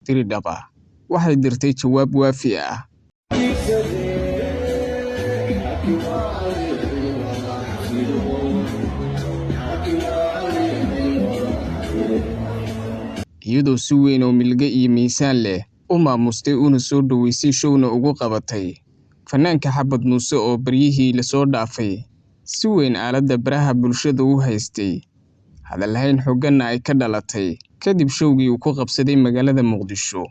Diridhaba waxay dirtay jawaab waafi ah. iyadoo si weyn oo milga iyo miisaan leh u maamustay una soo dhaweysay showna ugu qabatay fanaanka Xabad Muuse oo baryihii la soo dhaafay si weyn aaladda baraha bulshada u haystay hadalhayn xooggan ay ka dhalatay kadib showgii uu ku qabsaday magaalada Muqdisho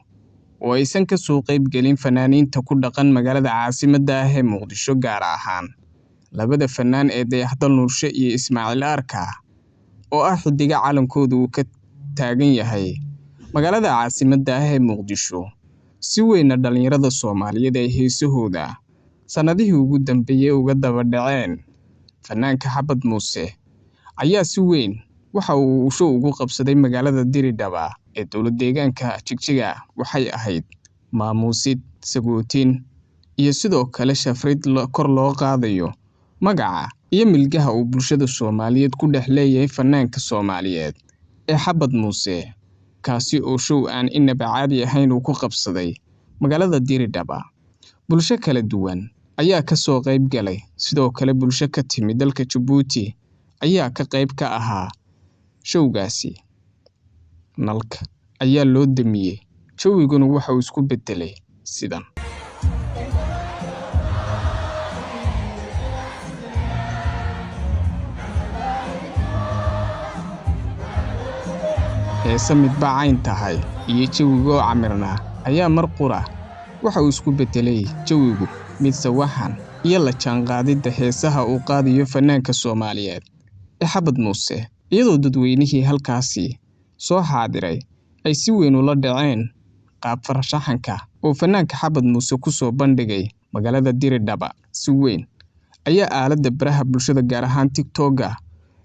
oo aysan ka soo qayb galin fanaaniinta ku dhaqan magaalada caasimadda ah ee Muqdisho gaar ahaan labada fanaan ee Dayaxdal Nuurshe iyo Ismaaciil Arka oo ah xidiga calankooda uu ka taagan yahay magaalada caasimadda ah ee Muqdisho si weyn dhalinyarada Soomaaliyeed ay heesahooda sanadihii ugu dambeeyay uga daba dhaceen fanaanka Xabad Muuse ayaa si weyn waxa uu show ugu qabsaday magaalada Diridhaba ee dowlad deegaanka Jigjiga waxay ahayd maamuusid sagootin iyo sidoo kale shafrid kor loo qaadayo magaca iyo milgaha uu bulshada Soomaaliyeed ku dhex leeyahay fanaanka Soomaaliyeed ee Xabad Muuse kaasi oo show aan inaba caadi ahayn uu ku qabsaday magaalada Diridhaba. Bulsho kala duwan ayaa ka soo qayb galay sidoo kale bulsho ka timid dalka Djibouti ayaa ka qayb ka ahaa showgaasi. Nalka ayaa loo damiyay jawiguna waxa uu isku bedelay sidan. heesa midba cayn tahay iyo jawigo camirna ayaa mar qura waxa uu isku bedelay jawigu mid sawaxan iyo la jaanqaadida heesaha uu qaadiyo fanaanka Soomaaliyeed ee Xabad Muuse iyadoo dadweynihii halkaasi soo xaadiray ay si weyn ula dhaceen qaab farshaxanka oo fanaanka Xabad Muuse ku soo bandhigay magaalada Diridhaba. Si weyn ayaa aaladda baraha bulshada gaar ahaan TikTok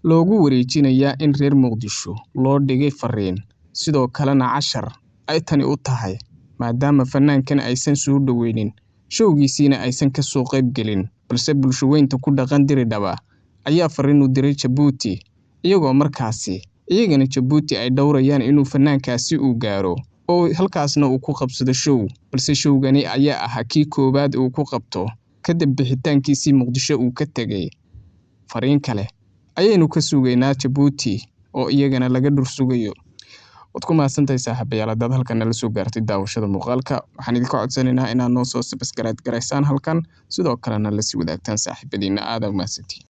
loogu wareejinayaa in reer Muqdisho loo dhigay fariin sidoo kalena cashar ay tani u tahay maadaama fanaankan aysan soo dhaweynin showgiisina aysan ka soo qayb galin balse bulsho weynta ku dhaqan Diridhaba ayaa fariin u diray Djibouti iyagoo markaasi iyagana Djibouti ay dhowrayaan inuu fanaankaasi uu gaaro oo halkaasna uu ku qabsado show balse showgani ayaa ah kii koobaad uu ku qabto kadib bixitaankiisii Muqdisho uu ka tagay. fariin kale ayaynu ka sugaynaa Djibouti oo iyagana laga dhursugayo. Wad ku maasantahay saaxiibayaal dad halkan la soo gaartay daawashada muuqaalka waxaan idin ka codsanaynaa inaad noo soo subscribe garaysaan halkan sidoo kalena la sii wadaagtaan saaxiibadiina aad u maasantiin.